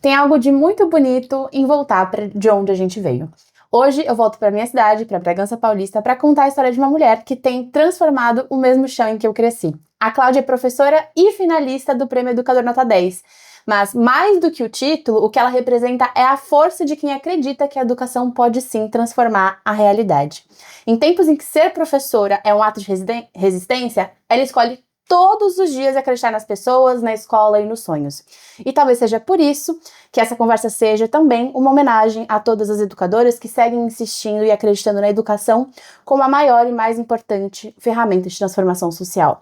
Tem algo de muito bonito em voltar de onde a gente veio. Hoje eu volto para minha cidade, para Bragança Paulista, para contar a história de uma mulher que tem transformado o mesmo chão em que eu cresci. A Cláudia é professora e finalista do Prêmio Educador Nota 10. Mas mais do que o título, o que ela representa é a força de quem acredita que a educação pode sim transformar a realidade. Em tempos em que ser professora é um ato de resistência, ela escolhe todos os dias acreditar nas pessoas, na escola e nos sonhos. E talvez seja por isso que essa conversa seja também uma homenagem a todas as educadoras que seguem insistindo e acreditando na educação como a maior e mais importante ferramenta de transformação social.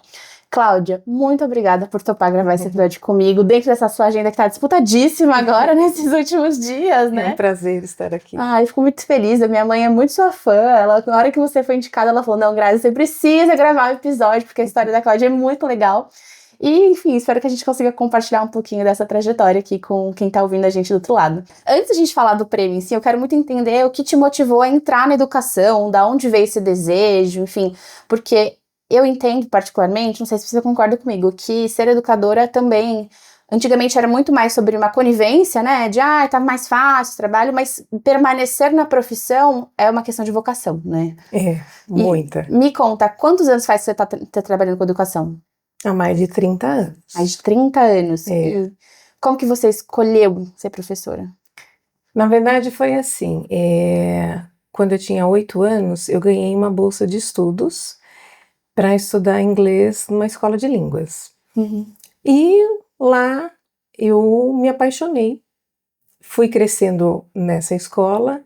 Cláudia, muito obrigada por topar gravar esse episódio comigo, dentro dessa sua agenda que está disputadíssima agora, nesses últimos dias, né? É um prazer estar aqui. Eu fico muito feliz, a minha mãe é muito sua fã, na hora que você foi indicada, ela falou, não, Grazi, você precisa gravar um episódio, porque a história da Cláudia é muito legal. E, enfim, espero que a gente consiga compartilhar um pouquinho dessa trajetória aqui com quem tá ouvindo a gente do outro lado. Antes da gente falar do prêmio em si, eu quero muito entender o que te motivou a entrar na educação, da onde veio esse desejo, enfim, porque eu entendo particularmente, não sei se você concorda comigo, que ser educadora também, antigamente era muito mais sobre uma conivência, né, de, tá mais fácil o trabalho, mas permanecer na profissão é uma questão de vocação, né? É, muita. E me conta, quantos anos faz que você tá trabalhando com educação? Há mais de 30 anos. Mais de 30 anos. É. E como que você escolheu ser professora? Na verdade, foi assim. Quando eu tinha 8 anos, eu ganhei uma bolsa de estudos para estudar inglês numa escola de línguas. Uhum. E lá eu me apaixonei. Fui crescendo nessa escola.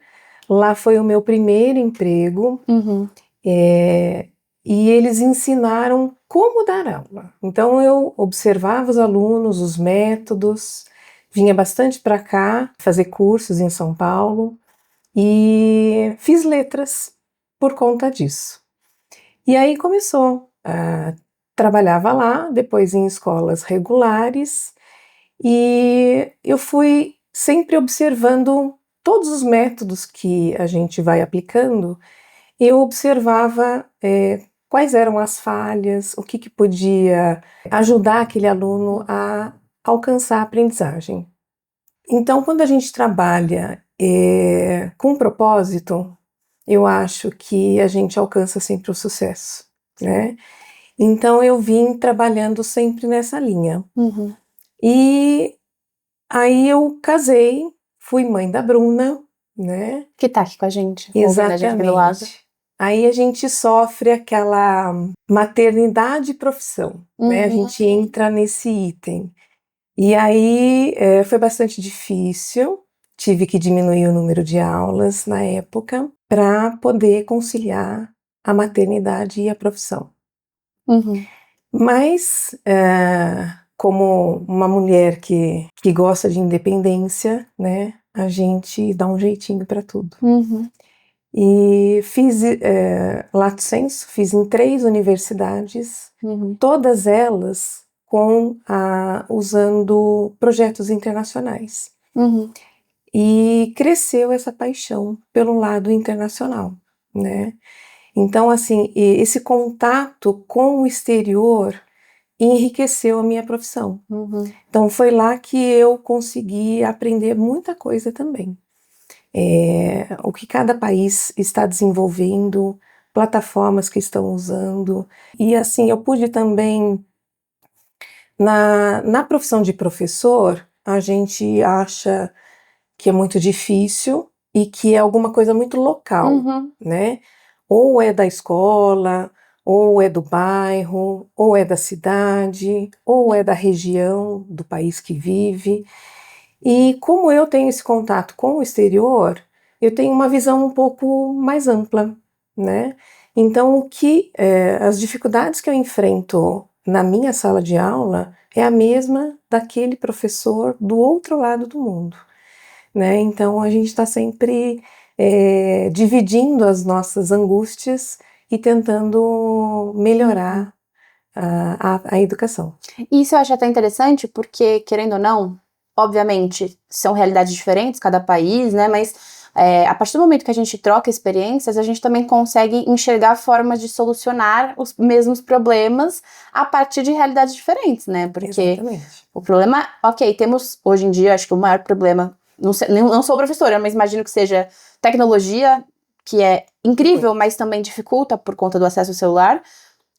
Lá foi o meu primeiro emprego. Uhum. E eles ensinaram como dar aula. Então eu observava os alunos, os métodos, vinha bastante para cá fazer cursos em São Paulo e fiz letras por conta disso. E aí começou, trabalhava lá, depois em escolas regulares e eu fui sempre observando todos os métodos que a gente vai aplicando. Eu observava quais eram as falhas, o que podia ajudar aquele aluno a alcançar a aprendizagem. Então, quando a gente trabalha com propósito, eu acho que a gente alcança sempre o sucesso, né? Então, eu vim trabalhando sempre nessa linha. Uhum. E aí eu casei, fui mãe da Bruna, né? Que tá aqui com a gente, ouvindo a gente aqui do lado. Aí a gente sofre aquela maternidade e profissão, né? A gente entra nesse item. E aí foi bastante difícil, tive que diminuir o número de aulas na época para poder conciliar a maternidade e a profissão. Uhum. Mas, como uma mulher que gosta de independência, né? A gente dá um jeitinho para tudo. Uhum. E fiz lato sensu, fiz em 3 universidades, todas elas usando projetos internacionais. Uhum. E cresceu essa paixão pelo lado internacional, né? Então, assim, esse contato com o exterior enriqueceu a minha profissão. Uhum. Então, foi lá que eu consegui aprender muita coisa também. O que cada país está desenvolvendo, plataformas que estão usando. E assim, eu pude também, na profissão de professor, a gente acha que é muito difícil e que é alguma coisa muito local, né? Ou é da escola, ou é do bairro, ou é da cidade, ou é da região do país que vive. E como eu tenho esse contato com o exterior, eu tenho uma visão um pouco mais ampla, né? Então, as dificuldades que eu enfrento na minha sala de aula é a mesma daquele professor do outro lado do mundo, né? Então, a gente está sempre dividindo as nossas angústias e tentando melhorar a educação. Isso eu acho até interessante porque, querendo ou não, obviamente, são realidades diferentes, cada país, né? Mas A partir do momento que a gente troca experiências, a gente também consegue enxergar formas de solucionar os mesmos problemas a partir de realidades diferentes, né? Porque Exatamente. o problema, ok, temos hoje em dia, acho que o maior problema, não sou professora, mas imagino que seja tecnologia, que é incrível, mas também dificulta por conta do acesso ao celular.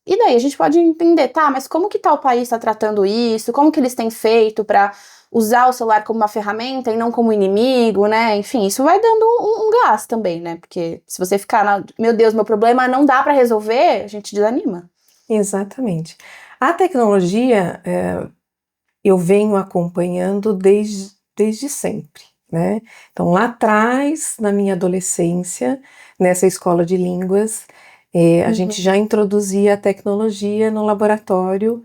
E daí a gente pode entender, tá, mas como que tal país está tratando isso? Como que eles têm feito para usar o celular como uma ferramenta e não como inimigo, né? Enfim, isso vai dando um gás também, né? Porque se você ficar, meu Deus, meu problema não dá para resolver, a gente desanima. Exatamente. A tecnologia, eu venho acompanhando desde sempre, né? Então, lá atrás, na minha adolescência, nessa escola de línguas, a gente já introduzia a tecnologia no laboratório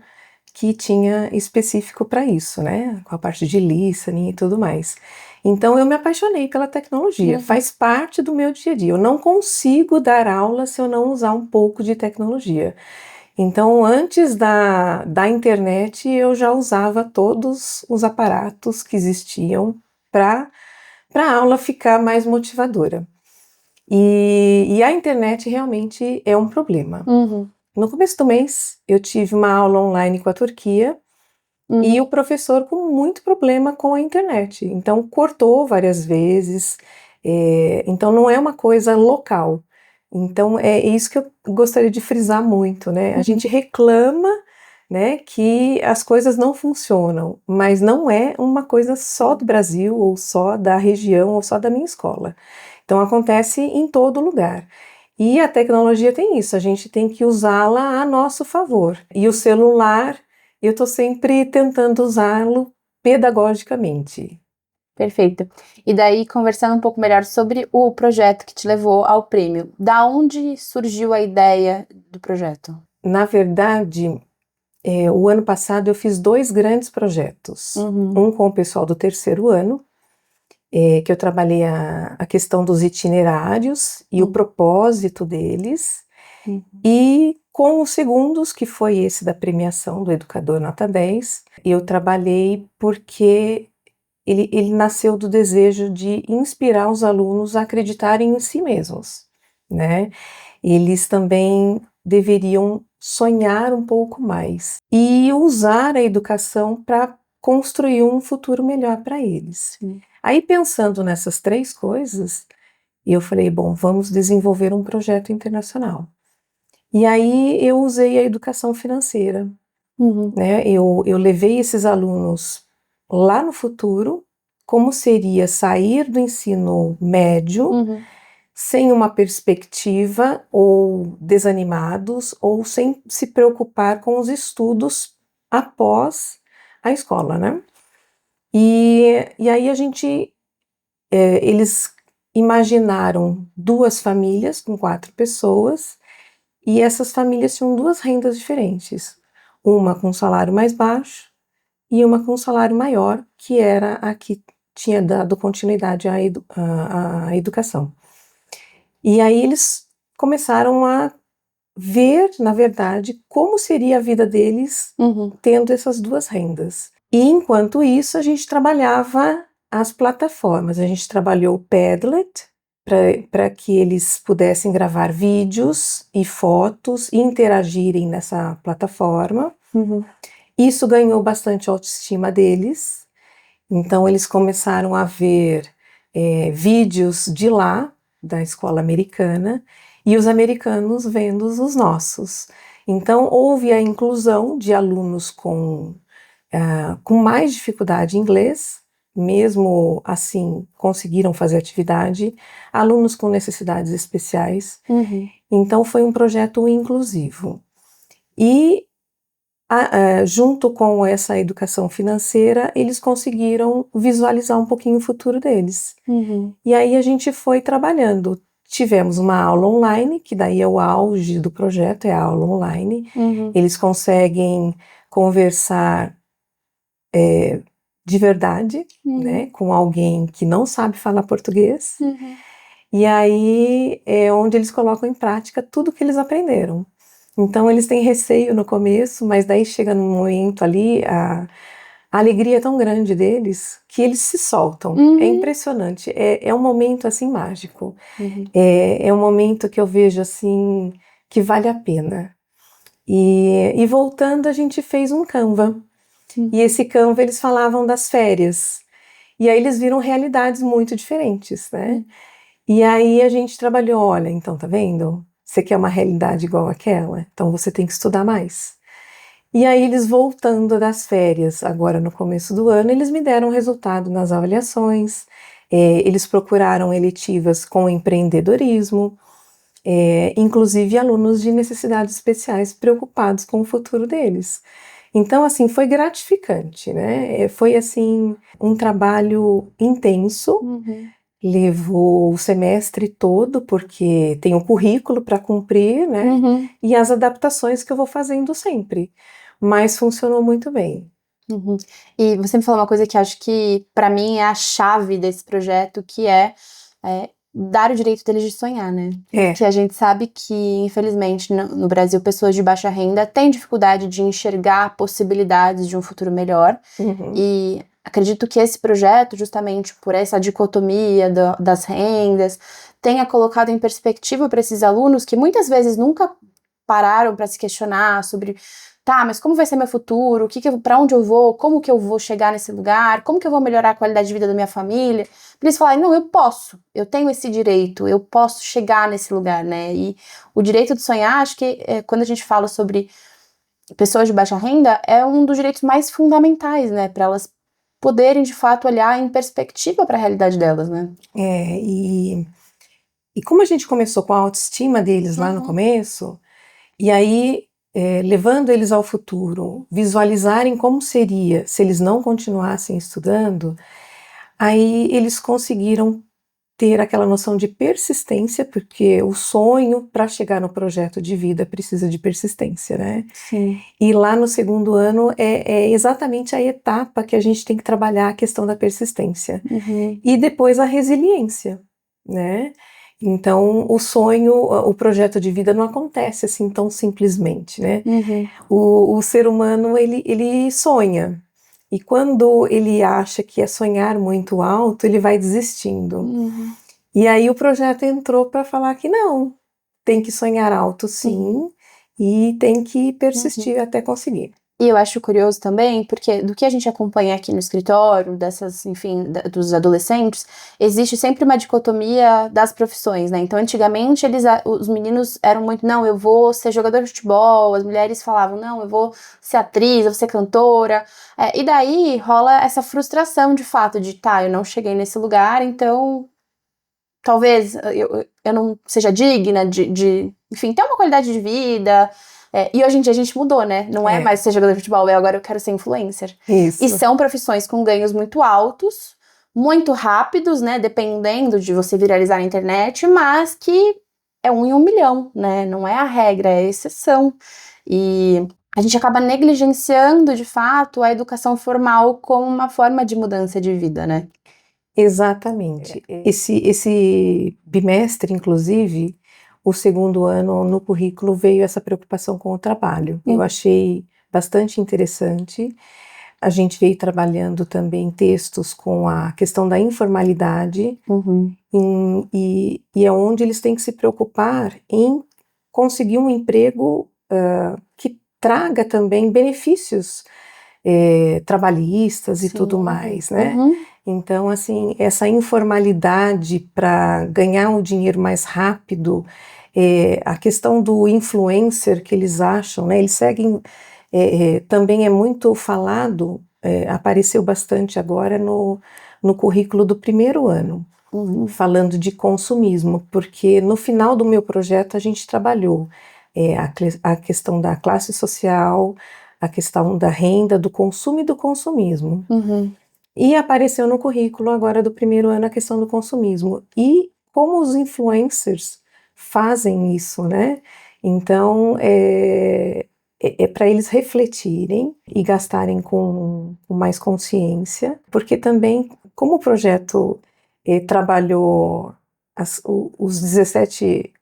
que tinha específico para isso, né? Com a parte de listening e tudo mais. Então, eu me apaixonei pela tecnologia, faz parte do meu dia a dia. Eu não consigo dar aula se eu não usar um pouco de tecnologia. Então, antes da internet, eu já usava todos os aparatos que existiam para a aula ficar mais motivadora. E a internet realmente é um problema. No começo do mês, eu tive uma aula online com a Turquia e o professor com muito problema com a internet. Então, cortou várias vezes. Então, não é uma coisa local. Então, é isso que eu gostaria de frisar muito, né? A gente reclama, né, que as coisas não funcionam, mas não é uma coisa só do Brasil, ou só da região, ou só da minha escola. Então, acontece em todo lugar. E a tecnologia tem isso, a gente tem que usá-la a nosso favor. E o celular, eu estou sempre tentando usá-lo pedagogicamente. Perfeito. E daí, conversando um pouco melhor sobre o projeto que te levou ao prêmio, da onde surgiu a ideia do projeto? Na verdade, o ano passado eu fiz 2 grandes projetos. Um com o pessoal do terceiro ano, que eu trabalhei a questão dos itinerários e o propósito deles, e com os segundos, que foi esse da premiação do Educador Nota 10, eu trabalhei porque ele nasceu do desejo de inspirar os alunos a acreditarem em si mesmos, né? Eles também deveriam sonhar um pouco mais e usar a educação para construir um futuro melhor para eles. Aí, pensando nessas 3 coisas, eu falei, bom, vamos desenvolver um projeto internacional. E aí eu usei a educação financeira, né? Eu levei esses alunos lá no futuro, como seria sair do ensino médio sem uma perspectiva, ou desanimados, ou sem se preocupar com os estudos após a escola, né? E aí eles imaginaram 2 famílias com 4 pessoas, e essas famílias tinham 2 rendas diferentes. Uma com um salário mais baixo e uma com um salário maior, que era a que tinha dado continuidade à educação. E aí eles começaram a ver, na verdade, como seria a vida deles tendo essas 2 rendas. E enquanto isso, a gente trabalhava as plataformas. A gente trabalhou o Padlet para que eles pudessem gravar vídeos e fotos e interagirem nessa plataforma. Isso ganhou bastante autoestima deles. Então, eles começaram a ver vídeos de lá, da escola americana, e os americanos vendo os nossos. Então, houve a inclusão de alunos com mais dificuldade em inglês, mesmo assim conseguiram fazer atividade, alunos com necessidades especiais. Então, foi um projeto inclusivo. E junto com essa educação financeira, eles conseguiram visualizar um pouquinho o futuro deles. E aí a gente foi trabalhando. Tivemos uma aula online, que daí é o auge do projeto, é a aula online. Eles conseguem conversar de verdade, né, com alguém que não sabe falar português. E aí é onde eles colocam em prática tudo que eles aprenderam. Então, eles têm receio no começo, mas daí chega num momento ali, a alegria é tão grande deles que eles se soltam. Uhum. É impressionante. É um momento assim mágico. Uhum. É um momento que eu vejo assim que vale a pena. E voltando, a gente fez um Canva. E esse Canva eles falavam das férias. E aí eles viram realidades muito diferentes, né? E aí a gente trabalhou, olha, então tá vendo? Você quer uma realidade igual àquela? Então você tem que estudar mais. E aí eles voltando das férias, agora no começo do ano, eles me deram resultado nas avaliações, eles procuraram eletivas com empreendedorismo, inclusive alunos de necessidades especiais preocupados com o futuro deles. Então, assim, foi gratificante, né? Foi, assim, um trabalho intenso, levou o semestre todo, porque tem um currículo para cumprir, né? Uhum. E as adaptações que eu vou fazendo sempre. Mas funcionou muito bem. Uhum. E você me falou uma coisa que acho que, para mim, é a chave desse projeto, que é dar o direito deles de sonhar, né? Que a gente sabe que, infelizmente, no Brasil, pessoas de baixa renda têm dificuldade de enxergar possibilidades de um futuro melhor. Uhum. E acredito que esse projeto, justamente por essa dicotomia das rendas, tenha colocado em perspectiva para esses alunos que muitas vezes nunca pararam para se questionar sobre, tá, mas como vai ser meu futuro? Para onde eu vou? Como que eu vou chegar nesse lugar? Como que eu vou melhorar a qualidade de vida da minha família? Pra eles falarem, não, eu posso, eu tenho esse direito, eu posso chegar nesse lugar, né? E o direito de sonhar, acho que quando a gente fala sobre pessoas de baixa renda, é um dos direitos mais fundamentais, né? Para elas poderem, de fato, olhar em perspectiva para a realidade delas, né? E como a gente começou com a autoestima deles lá no começo, e aí levando eles ao futuro, visualizarem como seria se eles não continuassem estudando, aí eles conseguiram ter aquela noção de persistência, porque o sonho para chegar no projeto de vida precisa de persistência, né? Sim. E lá no segundo ano é exatamente a etapa que a gente tem que trabalhar a questão da persistência. E depois a resiliência, né? Então, o sonho, o projeto de vida não acontece assim tão simplesmente, né? O ser humano, ele sonha. E quando ele acha que é sonhar muito alto, ele vai desistindo. E aí o projeto entrou para falar que não, tem que sonhar alto sim, e tem que persistir até conseguir. E eu acho curioso também, porque do que a gente acompanha aqui no escritório, dessas, enfim, dos adolescentes, existe sempre uma dicotomia das profissões, né? Então, antigamente, os meninos eram muito, não, eu vou ser jogador de futebol, as mulheres falavam, não, eu vou ser atriz, eu vou ser cantora. E daí rola essa frustração, de fato, de, tá, eu não cheguei nesse lugar, então talvez eu não seja digna de, enfim, ter uma qualidade de vida. E hoje em dia a gente mudou, né? Não é mais ser jogador de futebol, agora eu quero ser influencer. Isso. E são profissões com ganhos muito altos, muito rápidos, né? Dependendo de você viralizar na internet, mas que é 1 em 1 milhão, né? Não é a regra, é a exceção. E a gente acaba negligenciando, de fato, a educação formal como uma forma de mudança de vida, né? Exatamente. Esse bimestre, inclusive, o segundo ano no currículo veio essa preocupação com o trabalho. Eu achei bastante interessante. A gente veio trabalhando também textos com a questão da informalidade, e é onde eles têm que se preocupar em conseguir um emprego que traga também benefícios trabalhistas e tudo mais, né? Então, assim, essa informalidade para ganhar o dinheiro mais rápido, a questão do influencer que eles acham, né? Eles seguem, também é muito falado, apareceu bastante agora no currículo do primeiro ano, falando de consumismo, porque no final do meu projeto a gente trabalhou a questão da classe social, a questão da renda, do consumo e do consumismo. E apareceu no currículo agora do primeiro ano a questão do consumismo. E como os influencers fazem isso, né? Então, é para eles refletirem e gastarem com mais consciência, porque também, como o projeto trabalhou os 17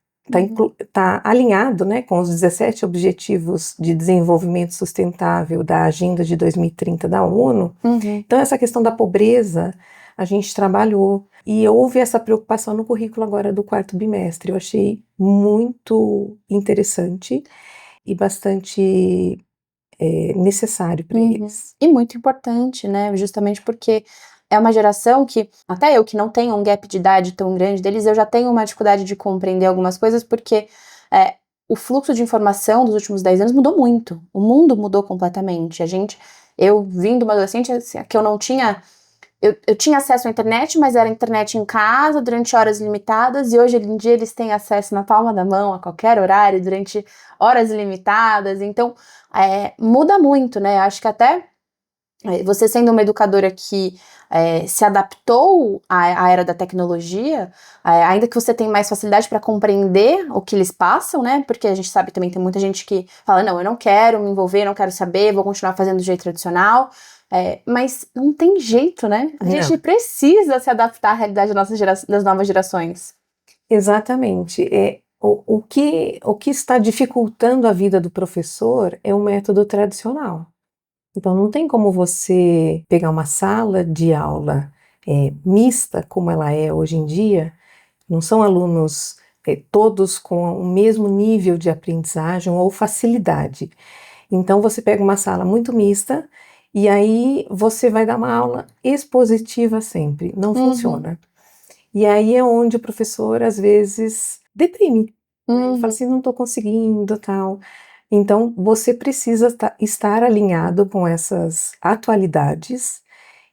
tá alinhado, né, com os 17 Objetivos de Desenvolvimento Sustentável da Agenda de 2030 da ONU. Então, essa questão da pobreza, a gente trabalhou e houve essa preocupação no currículo agora do 4º bimestre. Eu achei muito interessante e bastante necessário para eles. E muito importante, né? Justamente porque é uma geração que, até eu que não tenho um gap de idade tão grande deles, eu já tenho uma dificuldade de compreender algumas coisas, porque o fluxo de informação dos últimos 10 anos mudou muito. O mundo mudou completamente. Eu vindo uma adolescente, assim, que eu não tinha. Eu tinha acesso à internet, mas era internet em casa, durante horas limitadas, e hoje em dia eles têm acesso na palma da mão, a qualquer horário, durante horas limitadas. Então, muda muito, né? Acho que até você sendo uma educadora que se adaptou à era da tecnologia, ainda que você tenha mais facilidade para compreender o que eles passam, né? Porque a gente sabe também, tem muita gente que fala, não, eu não quero me envolver, não quero saber, vou continuar fazendo do jeito tradicional. Mas não tem jeito, né? A gente precisa se adaptar à realidade das novas gerações. Exatamente. O que está dificultando a vida do professor é o método tradicional. Então, não tem como você pegar uma sala de aula mista, como ela é hoje em dia, não são alunos todos com o mesmo nível de aprendizagem ou facilidade. Então, você pega uma sala muito mista e aí você vai dar uma aula expositiva sempre. Não funciona. E aí é onde o professor, às vezes, deprime. Fala assim, não estou conseguindo, tal. Então, você precisa estar alinhado com essas atualidades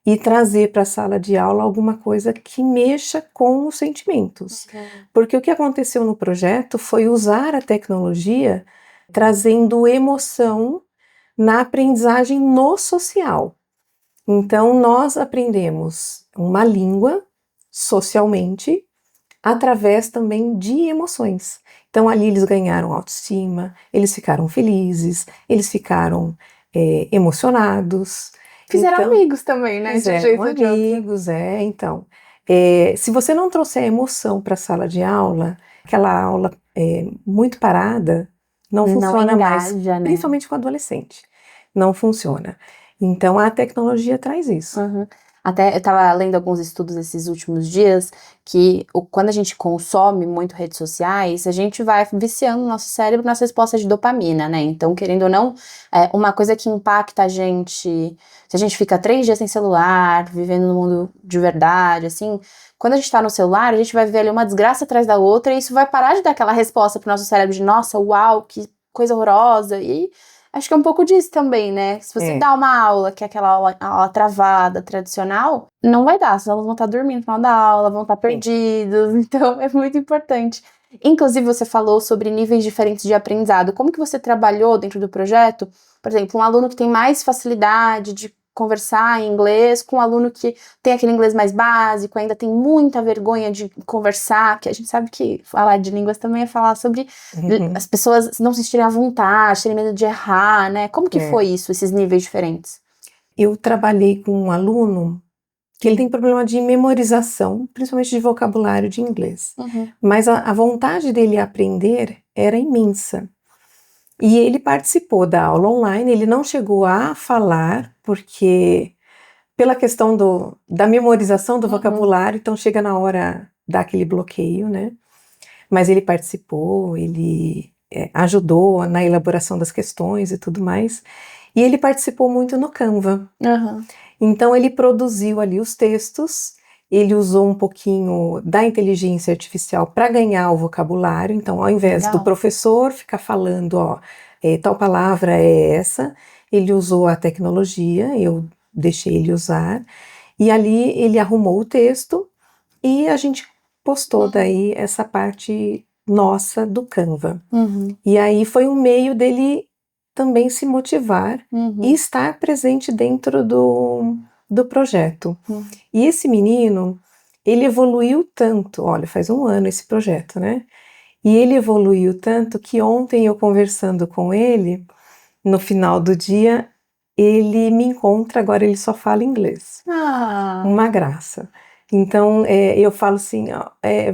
e trazer para a sala de aula alguma coisa que mexa com os sentimentos. Porque o que aconteceu no projeto foi usar a tecnologia trazendo emoção na aprendizagem no social. Então, nós aprendemos uma língua socialmente através também de emoções. Então, ali eles ganharam autoestima, eles ficaram felizes, eles ficaram emocionados. Fizeram amigos também, né? Fizeram amigos, então. Se você não trouxer emoção para a sala de aula, aquela aula muito parada, não funciona mais, engaja, né? principalmente com adolescente. Não funciona. Então, a tecnologia traz isso. Até eu estava lendo alguns estudos esses últimos dias que quando a gente consome muito redes sociais, a gente vai viciando o nosso cérebro nas respostas de dopamina, né? Então, querendo ou não, uma coisa que impacta a gente, se a gente fica 3 dias sem celular, vivendo no mundo de verdade, assim, quando a gente tá no celular, a gente vai ver ali uma desgraça atrás da outra e isso vai parar de dar aquela resposta pro nosso cérebro de, nossa, uau, que coisa horrorosa, e acho que é um pouco disso também, né? Se você dá uma aula, que é aquela aula travada, tradicional, não vai dar, senão elas vão estar dormindo no final da aula, vão estar perdidos, então é muito importante. Inclusive, você falou sobre níveis diferentes de aprendizado. Como que você trabalhou dentro do projeto? Por exemplo, um aluno que tem mais facilidade de conversar em inglês com um aluno que tem aquele inglês mais básico, ainda tem muita vergonha de conversar, que a gente sabe que falar de línguas também é falar sobre as pessoas não se sentirem à vontade, terem medo de errar, né? Como que foi isso, esses níveis diferentes? Eu trabalhei com um aluno que ele tem problema de memorização, principalmente de vocabulário de inglês. Mas a vontade dele aprender era imensa. E ele participou da aula online, ele não chegou a falar, porque pela questão da memorização do vocabulário, então chega na hora daquele bloqueio, né? Mas ele participou, ele ajudou na elaboração das questões e tudo mais. E ele participou muito no Canva. Então ele produziu ali os textos, ele usou um pouquinho da inteligência artificial para ganhar o vocabulário. Então, ao invés do professor ficar falando, tal palavra é essa, ele usou a tecnologia, eu deixei ele usar, e ali ele arrumou o texto e a gente postou daí essa parte nossa do Canva. E aí foi um meio dele também se motivar e estar presente dentro do projeto. E esse menino, ele evoluiu tanto, olha, faz 1 ano esse projeto, né? E ele evoluiu tanto que ontem eu conversando com ele, no final do dia, ele me encontra, agora ele só fala inglês. Uma graça. Então, eu falo assim,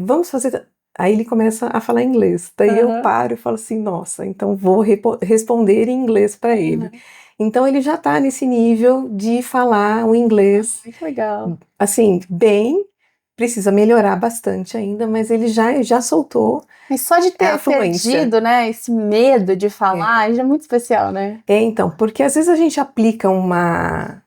vamos fazer Aí ele começa a falar inglês. Daí eu paro e falo assim, nossa, então vou responder em inglês para ele. Então ele já está nesse nível de falar o inglês, Que legal. assim, bem, precisa melhorar bastante ainda, mas ele já soltou Mas só de a ter fluência. perdido, né, esse medo de falar, já é muito especial, né? Então, porque às vezes a gente aplica uma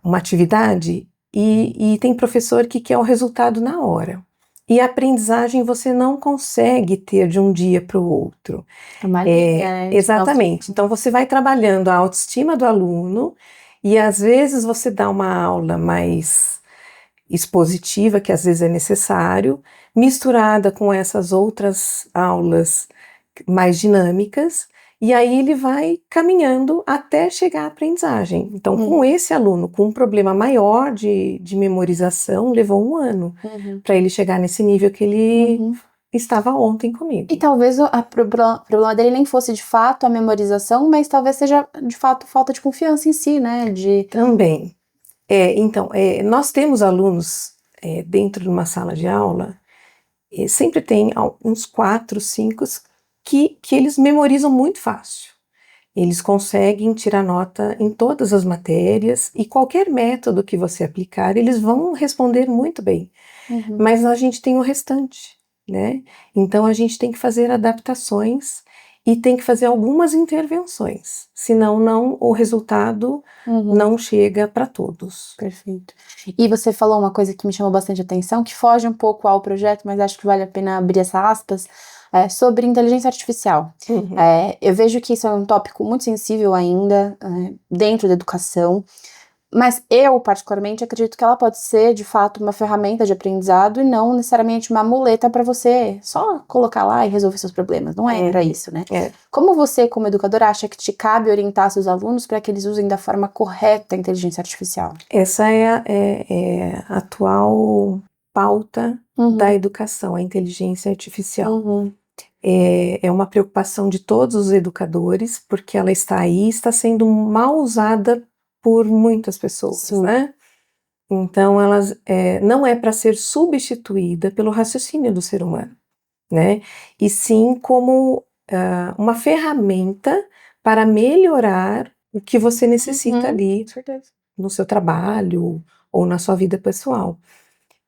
atividade e tem professor que quer o resultado na hora. E a aprendizagem você não consegue ter de um dia para o outro. É uma linha, né? Exatamente. Então você vai trabalhando a autoestima do aluno e às vezes você dá uma aula mais expositiva, que às vezes é necessário, misturada com essas outras aulas mais dinâmicas, e aí ele vai caminhando até chegar à aprendizagem. Então, com esse aluno com um problema maior de memorização, levou 1 ano para ele chegar nesse nível que ele estava ontem comigo. E talvez o problema dele nem fosse de fato a memorização, mas talvez seja de fato falta de confiança em si, né? Também. Então, nós temos alunos dentro de uma sala de aula, sempre tem uns 4, 5 que eles memorizam muito fácil. Eles conseguem tirar nota em todas as matérias e qualquer método que você aplicar, eles vão responder muito bem. Mas a gente tem o restante, né? Então a gente tem que fazer adaptações e tem que fazer algumas intervenções, senão o resultado não chega para todos. Perfeito. E você falou uma coisa que me chamou bastante atenção, que foge um pouco ao projeto, mas acho que vale a pena abrir essa aspas, sobre inteligência artificial. Eu vejo que isso é um tópico muito sensível ainda dentro da educação, mas eu, particularmente, acredito que ela pode ser, de fato, uma ferramenta de aprendizado e não necessariamente uma muleta para você só colocar lá e resolver seus problemas. Não é para isso, né? Como você, como educadora, acha que te cabe orientar seus alunos para que eles usem da forma correta a inteligência artificial? Essa é a atual pauta da educação, a inteligência artificial. É uma preocupação de todos os educadores, porque ela está aí, está sendo mal usada por muitas pessoas, né? Então, não é para ser substituída pelo raciocínio do ser humano, né? E sim como uma ferramenta para melhorar o que você necessita ali no seu trabalho ou na sua vida pessoal.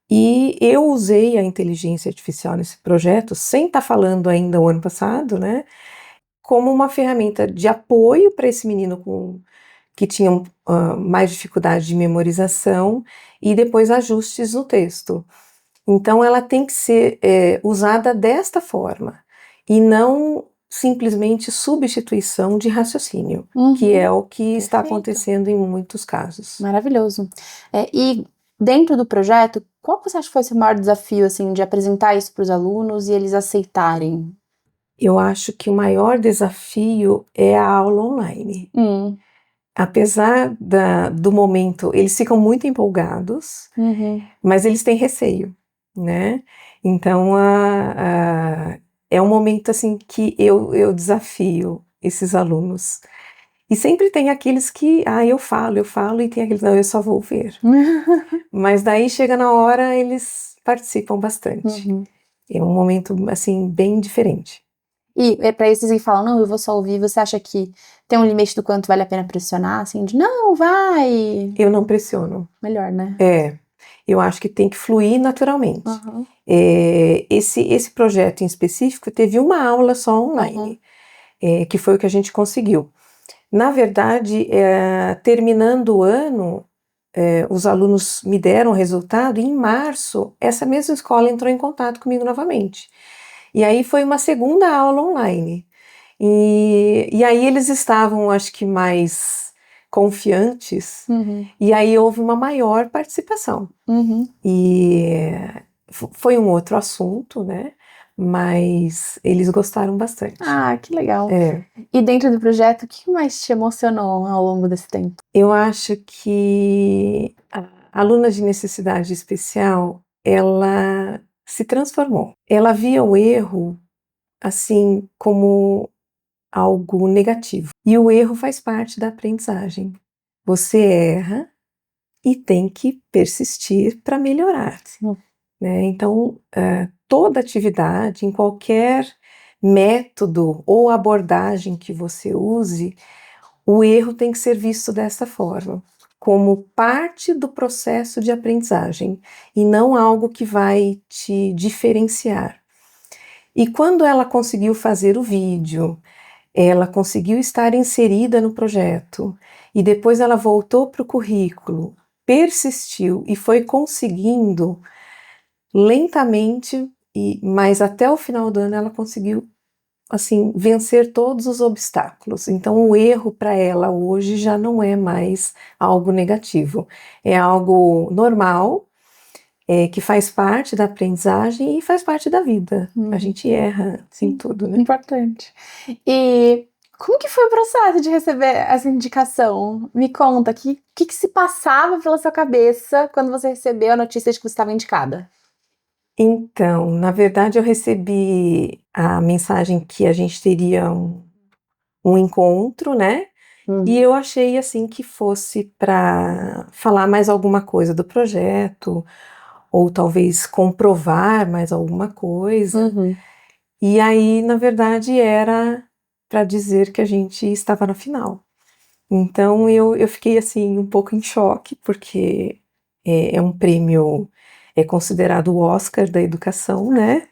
E eu usei a inteligência artificial nesse projeto, sem estar falando ainda o ano passado, né? Como uma ferramenta de apoio para esse menino que tinha mais dificuldade de memorização e depois ajustes no texto. Então ela tem que ser usada desta forma e não simplesmente substituição de raciocínio, que é o que está acontecendo em muitos casos. Maravilhoso. E dentro do projeto, qual você acha que foi o seu maior desafio, assim, de apresentar isso para os alunos e eles aceitarem? Eu acho que o maior desafio é a aula online. Apesar do momento, eles ficam muito empolgados, mas eles têm receio, né? Então, é um momento assim que eu desafio esses alunos. E sempre tem aqueles que, eu falo, e tem aqueles, não, eu só vou ver. Mas daí chega na hora, eles participam bastante. É um momento, assim, bem diferente. E para esses que falam, não, eu vou só ouvir, você acha que tem um limite do quanto vale a pena pressionar, assim, de não, vai? Eu não pressiono. Melhor, né? Eu acho que tem que fluir naturalmente. Esse projeto em específico teve uma aula só online, que foi o que a gente conseguiu. Na verdade, terminando o ano, os alunos me deram o resultado e em março, essa mesma escola entrou em contato comigo novamente. E aí foi uma segunda aula online. E aí eles estavam, acho que mais confiantes, e aí houve uma maior participação. E foi um outro assunto, né? Mas eles gostaram bastante. Ah, que legal. E dentro do projeto, o que mais te emocionou ao longo desse tempo? Eu acho que a aluna de necessidade especial, ela se transformou. Ela via o erro, assim, como algo negativo. E o erro faz parte da aprendizagem. Você erra e tem que persistir para melhorar. né? Então, toda atividade, em qualquer método ou abordagem que você use, o erro tem que ser visto dessa forma, como parte do processo de aprendizagem e não algo que vai te diferenciar. E quando ela conseguiu fazer o vídeo, ela conseguiu estar inserida no projeto e depois ela voltou para o currículo, persistiu e foi conseguindo lentamente, mas até o final do ano ela conseguiu assim vencer todos os obstáculos. Então o erro para ela hoje já não é mais algo negativo, é algo normal, que faz parte da aprendizagem e faz parte da vida. A gente erra em tudo, né? Importante. E como que foi o processo de receber essa indicação? Me conta, o que se passava pela sua cabeça quando você recebeu a notícia de que você estava indicada? Então, na verdade, eu recebi a mensagem que a gente teria um encontro, né? E eu achei assim que fosse para falar mais alguma coisa do projeto, ou talvez comprovar mais alguma coisa. E aí, na verdade, era para dizer que a gente estava na final. Então eu fiquei assim um pouco em choque, porque é um prêmio, é considerado o Oscar da educação, né?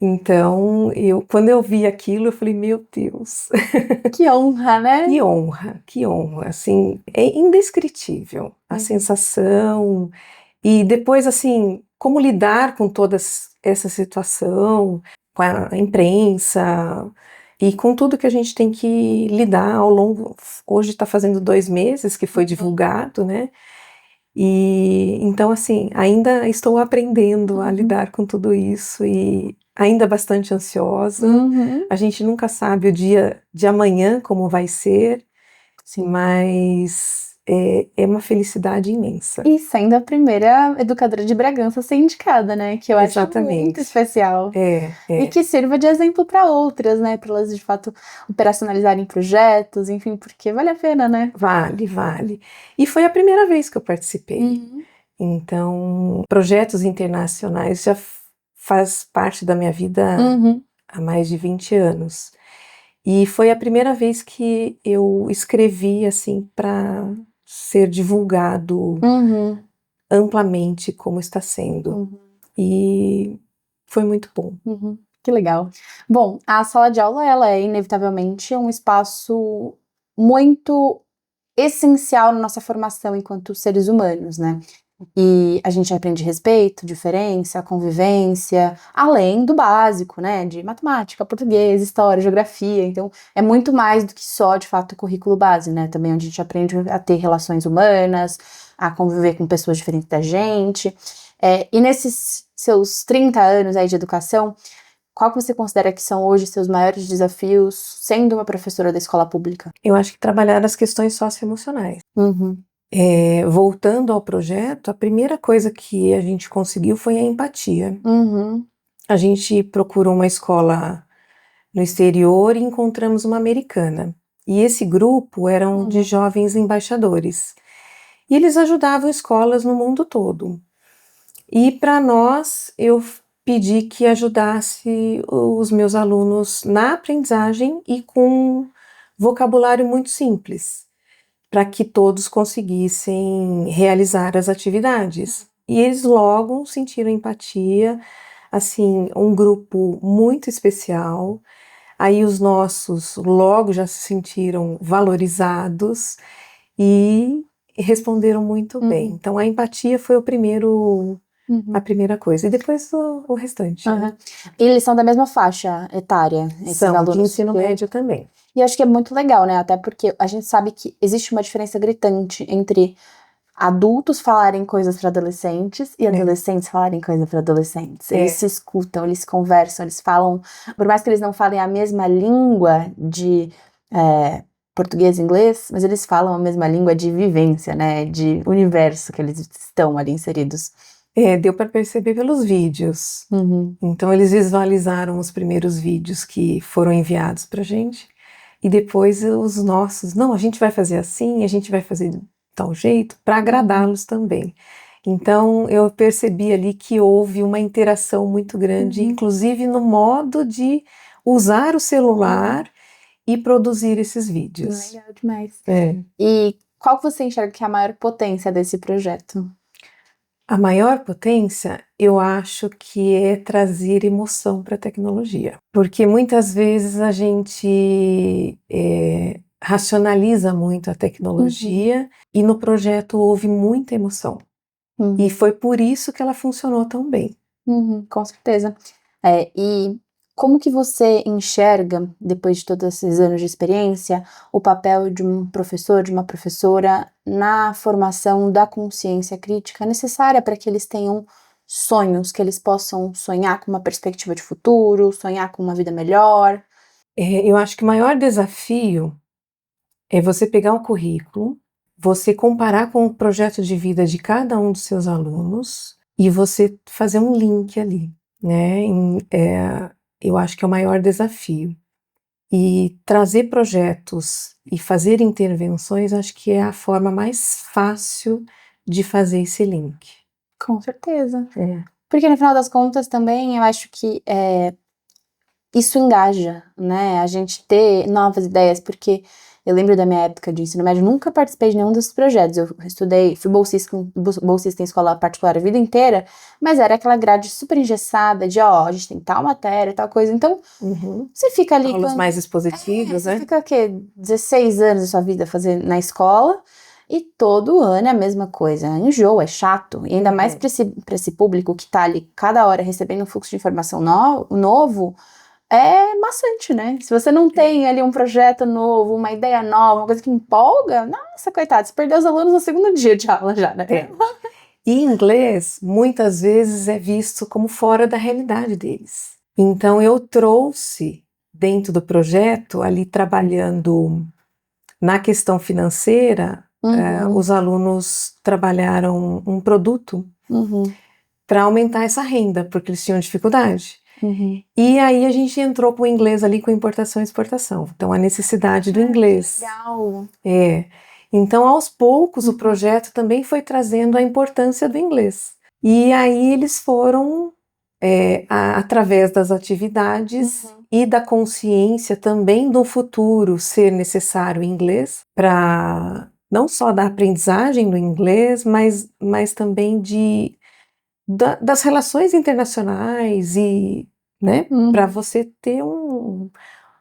Então quando eu vi aquilo, eu falei, meu Deus, Que honra, né? que honra, assim, é indescritível a sensação. E depois, assim, como lidar com toda essa situação, com a imprensa e com tudo que a gente tem que lidar ao longo. Hoje está fazendo 2 meses que foi divulgado, né? E então, assim, ainda estou aprendendo a lidar com tudo isso e ainda bastante ansiosa. A gente nunca sabe o dia de amanhã como vai ser, mas é uma felicidade imensa. E sendo a primeira educadora de Bragança a ser indicada, né? Que eu acho muito Exatamente. especial. É. E que sirva de exemplo para outras, né? Para elas, de fato, operacionalizarem projetos, enfim, porque vale a pena, né? Vale. E foi a primeira vez que eu participei. Então, projetos internacionais já faz parte da minha vida há mais de 20 anos. E foi a primeira vez que eu escrevi assim para ser divulgado amplamente como está sendo. E foi muito bom. Que legal. Bom, a sala de aula, ela é inevitavelmente um espaço muito essencial na nossa formação enquanto seres humanos, né? E a gente aprende respeito, diferença, convivência, além do básico, né? De matemática, português, história, geografia. Então, é muito mais do que só, de fato, o currículo base, né? Também onde a gente aprende a ter relações humanas, a conviver com pessoas diferentes da gente. E nesses seus 30 anos aí de educação, qual que você considera que são hoje seus maiores desafios sendo uma professora da escola pública? Eu acho que trabalhar as questões socioemocionais. Voltando ao projeto, a primeira coisa que a gente conseguiu foi a empatia. A gente procurou uma escola no exterior e encontramos uma americana. E esse grupo eram de jovens embaixadores. E eles ajudavam escolas no mundo todo. E para nós, eu pedi que ajudasse os meus alunos na aprendizagem e com vocabulário muito simples, para que todos conseguissem realizar as atividades. E eles logo sentiram empatia, assim, um grupo muito especial. Aí os nossos logo já se sentiram valorizados e responderam muito bem. Então a empatia foi a primeira coisa, e depois o restante. E eles são da mesma faixa etária, esses São alunos? de ensino médio também. E acho que é muito legal, né? Até porque a gente sabe que existe uma diferença gritante entre adultos falarem coisas para adolescentes e adolescentes falarem coisas para adolescentes. Eles se escutam, eles conversam, eles falam, por mais que eles não falem a mesma língua de português e inglês, mas eles falam a mesma língua de vivência, né? De universo que eles estão ali inseridos. Deu para perceber pelos vídeos. Então eles visualizaram os primeiros vídeos que foram enviados para a gente. E depois os nossos, não, a gente vai fazer assim, a gente vai fazer de tal jeito, para agradá-los também. Então, eu percebi ali que houve uma interação muito grande, inclusive no modo de usar o celular e produzir esses vídeos. Legal demais. É. E qual que você enxerga que é a maior potência desse projeto? A maior potência, eu acho que é trazer emoção para a tecnologia. Porque muitas vezes a gente racionaliza muito a tecnologia e no projeto houve muita emoção. E foi por isso que ela funcionou tão bem. Com certeza. E como que você enxerga, depois de todos esses anos de experiência, o papel de um professor, de uma professora na formação da consciência crítica necessária para que eles tenham sonhos, que eles possam sonhar com uma perspectiva de futuro, sonhar com uma vida melhor? Eu acho que o maior desafio é você pegar um currículo, você comparar com o projeto de vida de cada um dos seus alunos e você fazer um link ali, né? Eu acho que é o maior desafio. E trazer projetos e fazer intervenções, acho que é a forma mais fácil de fazer esse link. Com certeza. É. Porque no final das contas também eu acho que isso engaja, né? A gente ter novas ideias, porque eu lembro da minha época de ensino médio, nunca participei de nenhum desses projetos. Eu estudei, fui bolsista em escola particular a vida inteira, mas era aquela grade super engessada de, ó, a gente tem tal matéria, tal coisa. Então, você fica ali Aulas mais expositivas, você né? fica o quê? 16 anos da sua vida fazendo na escola e todo ano é a mesma coisa. Enjoa, é chato. E ainda mais para esse público que tá ali cada hora recebendo um fluxo de informação novo, é maçante, né? Se você não tem ali um projeto novo, uma ideia nova, uma coisa que empolga, nossa, coitado, você perdeu os alunos no segundo dia de aula já, né? E inglês, muitas vezes, é visto como fora da realidade deles. Então, eu trouxe dentro do projeto, ali trabalhando na questão financeira, os alunos trabalharam um produto para aumentar essa renda, porque eles tinham dificuldade. E aí a gente entrou com o inglês ali com importação e exportação. Então, a necessidade do inglês. Legal. Então, aos poucos, o projeto também foi trazendo a importância do inglês. E aí eles foram, através das atividades e da consciência também do futuro ser necessário inglês, para não só da aprendizagem do inglês, mas também das relações internacionais e, né, para você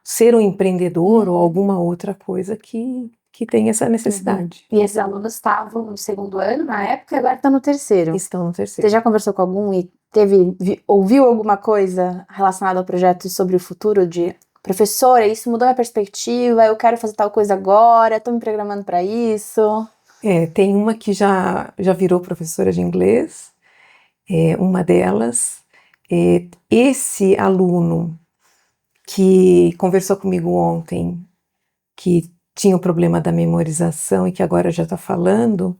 ser um empreendedor ou alguma outra coisa que tem essa necessidade. E esses alunos estavam no segundo ano na época e agora estão no terceiro. Estão no terceiro. Você já conversou com algum e ouviu alguma coisa relacionada ao projeto sobre o futuro de professora, isso mudou minha perspectiva, eu quero fazer tal coisa agora, estou me programando para isso? Tem uma que já virou professora de inglês, uma delas. Esse aluno que conversou comigo ontem, que tinha o problema da memorização e que agora já está falando,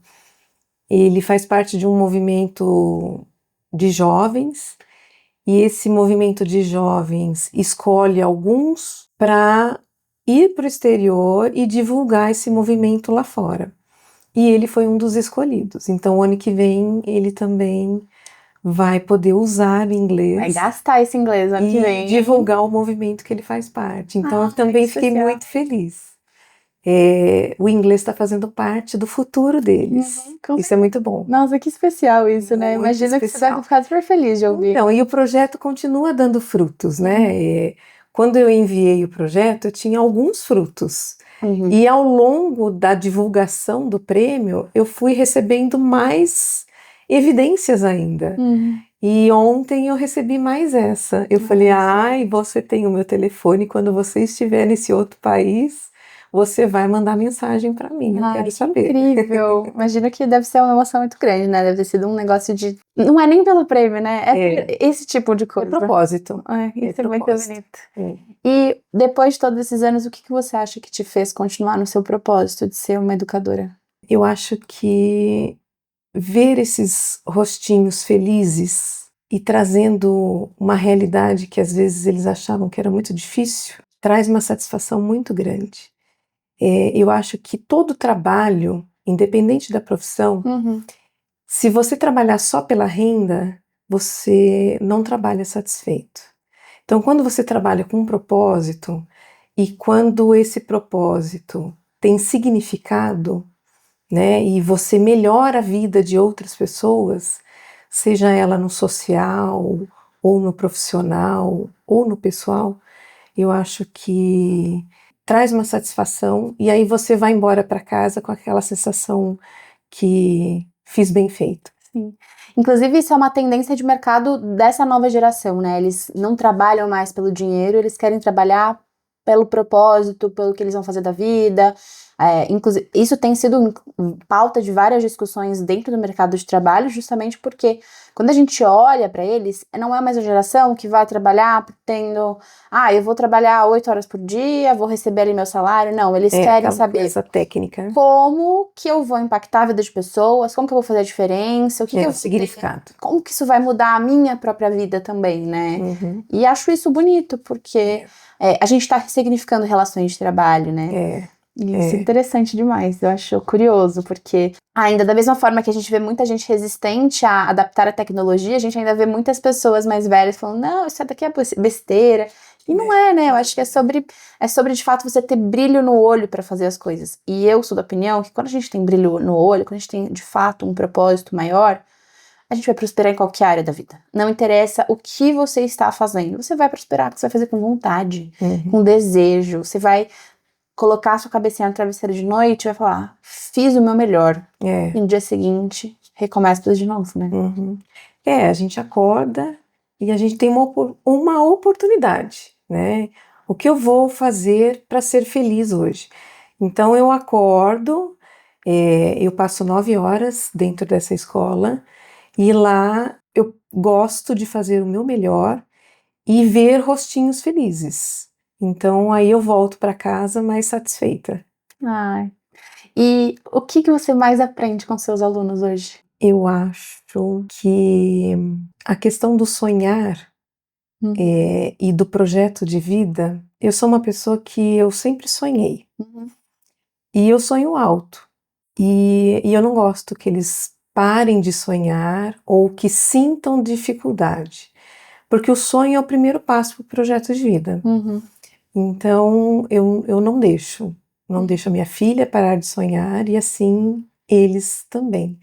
ele faz parte de um movimento de jovens, e esse movimento de jovens escolhe alguns para ir para o exterior e divulgar esse movimento lá fora. E ele foi um dos escolhidos. Então, o ano que vem, ele também vai poder usar o inglês. Vai gastar esse inglês no ano que vem. E divulgar o movimento que ele faz parte. Então, eu também fiquei muito feliz. O inglês está fazendo parte do futuro deles. Isso é muito bom. Nossa, que especial isso, né? Imagina que você deve ficar super feliz de ouvir. Então, e o projeto continua dando frutos, né? Quando eu enviei o projeto, eu tinha alguns frutos. E ao longo da divulgação do prêmio, eu fui recebendo mais evidências ainda. E ontem eu recebi mais essa. Eu falei, você tem o meu telefone, quando você estiver nesse outro país, você vai mandar mensagem para mim, eu quero saber. Incrível! Imagino que deve ser uma emoção muito grande, né? Deve ter sido um negócio de... Não é nem pelo prêmio, né? É por esse tipo de coisa. É propósito. Isso é muito bonito. E depois de todos esses anos, o que você acha que te fez continuar no seu propósito de ser uma educadora? Eu acho que ver esses rostinhos felizes e trazendo uma realidade que às vezes eles achavam que era muito difícil, traz uma satisfação muito grande. Eu acho que todo trabalho, independente da profissão, Se você trabalhar só pela renda, você não trabalha satisfeito. Então, quando você trabalha com um propósito, e quando esse propósito tem significado, né, e você melhora a vida de outras pessoas, seja ela no social, ou no profissional, ou no pessoal, eu acho que traz uma satisfação e aí você vai embora para casa com aquela sensação que fiz bem feito. Sim. Inclusive, isso é uma tendência de mercado dessa nova geração, né? Eles não trabalham mais pelo dinheiro, eles querem trabalhar pelo propósito, pelo que eles vão fazer da vida. Inclusive, isso tem sido pauta de várias discussões dentro do mercado de trabalho, justamente porque quando a gente olha para eles, não é mais a geração que vai trabalhar tendo, eu vou trabalhar 8 horas por dia, vou receber ali meu salário. Não, eles querem saber essa técnica. como que eu vou impactar a vida de pessoas, como que eu vou fazer a diferença, o que o significado. como que isso vai mudar a minha própria vida também, né? Uhum. E acho isso bonito, porque a gente tá ressignificando relações de trabalho, né? E isso é interessante demais, eu acho curioso, porque ainda da mesma forma que a gente vê muita gente resistente a adaptar a tecnologia, a gente ainda vê muitas pessoas mais velhas falando, não, isso daqui é besteira. E não é, né? Eu acho que é sobre de fato você ter brilho no olho para fazer as coisas. E eu sou da opinião que quando a gente tem brilho no olho, quando a gente tem de fato um propósito maior, a gente vai prosperar em qualquer área da vida. Não interessa o que você está fazendo, você vai prosperar, porque você vai fazer com vontade, com desejo, você vai colocar a sua cabecinha no travesseiro de noite e vai falar, fiz o meu melhor. E no dia seguinte, recomeça tudo de novo, né? A gente acorda e a gente tem uma oportunidade, né? O que eu vou fazer para ser feliz hoje? Então eu acordo, eu passo 9 horas dentro dessa escola e lá eu gosto de fazer o meu melhor e ver rostinhos felizes. Então aí eu volto para casa mais satisfeita. Ai. E o que você mais aprende com seus alunos hoje? Eu acho que a questão do sonhar e do projeto de vida, eu sou uma pessoa que eu sempre sonhei. E eu sonho alto. E eu não gosto que eles parem de sonhar ou que sintam dificuldade. Porque o sonho é o primeiro passo para o projeto de vida. Então, eu não deixo. Não deixo a minha filha parar de sonhar e assim eles também.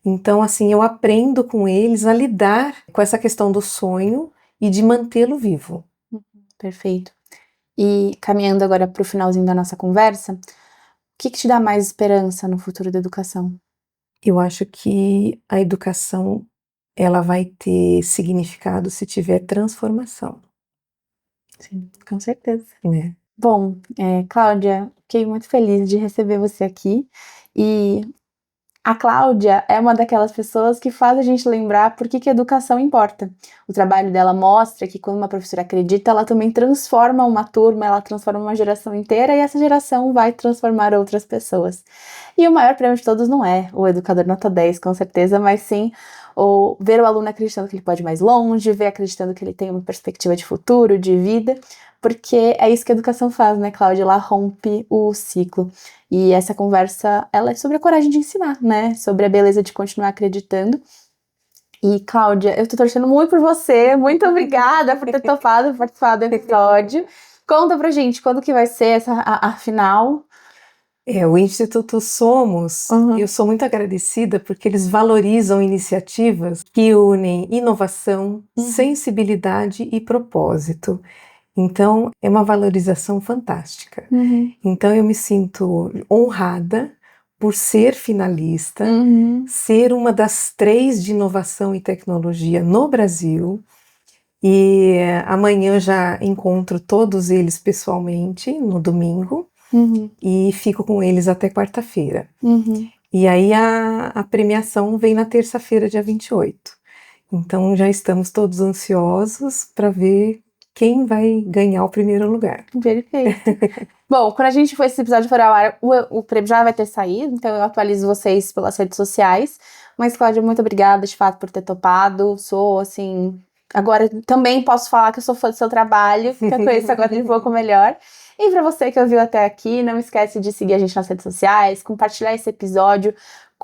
Então, assim, eu aprendo com eles a lidar com essa questão do sonho e de mantê-lo vivo. Perfeito. E caminhando agora para o finalzinho da nossa conversa, o que te dá mais esperança no futuro da educação? Eu acho que a educação ela vai ter significado se tiver transformação. Sim, com certeza. Né? Bom, Cláudia, fiquei muito feliz de receber você aqui. E a Cláudia é uma daquelas pessoas que faz a gente lembrar por que a educação importa. O trabalho dela mostra que quando uma professora acredita, ela também transforma uma turma, ela transforma uma geração inteira e essa geração vai transformar outras pessoas. E o maior prêmio de todos não é o educador nota 10, com certeza, mas sim ver o aluno acreditando que ele pode ir mais longe, ver acreditando que ele tem uma perspectiva de futuro, de vida, porque é isso que a educação faz, né, Cláudia? Ela rompe o ciclo. E essa conversa, ela é sobre a coragem de ensinar, né? Sobre a beleza de continuar acreditando. E, Cláudia, eu tô torcendo muito por você. Muito obrigada por ter topado participar do episódio. Conta pra gente, quando que vai ser a final? O Instituto Somos, eu sou muito agradecida porque eles valorizam iniciativas que unem inovação, sensibilidade e propósito. Então, é uma valorização fantástica. Então, eu me sinto honrada por ser finalista, ser uma das 3 de inovação e tecnologia no Brasil. E amanhã já encontro todos eles pessoalmente, no domingo, e fico com eles até quarta-feira. E aí a premiação vem na terça-feira, dia 28. Então, já estamos todos ansiosos para ver quem vai ganhar o primeiro lugar. Perfeito. Bom, quando a gente for esse episódio for ao ar, o prêmio já vai ter saído, então eu atualizo vocês pelas redes sociais. Mas, Cláudia, muito obrigada, de fato, por ter topado. Sou, assim... Agora, também posso falar que eu sou fã do seu trabalho, que eu conheço agora de pouco melhor. E pra você que ouviu até aqui, não esquece de seguir a gente nas redes sociais, compartilhar esse episódio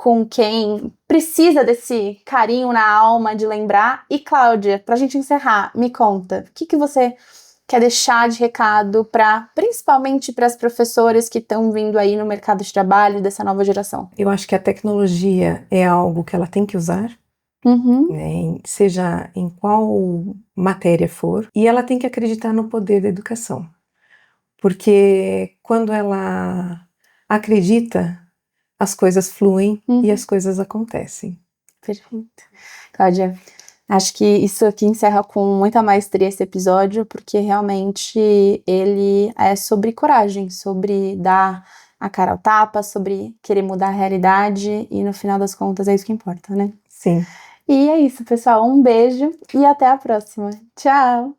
com quem precisa desse carinho na alma de lembrar. E Cláudia, pra gente encerrar, me conta, o que você quer deixar de recado principalmente para as professoras que estão vindo aí no mercado de trabalho dessa nova geração? Eu acho que a tecnologia é algo que ela tem que usar, né, seja em qual matéria for, e ela tem que acreditar no poder da educação. Porque quando ela acredita, as coisas fluem e as coisas acontecem. Perfeito. Cláudia, acho que isso aqui encerra com muita maestria esse episódio, porque realmente ele é sobre coragem, sobre dar a cara ao tapa, sobre querer mudar a realidade e no final das contas é isso que importa, né? Sim. E é isso, pessoal. Um beijo e até a próxima. Tchau!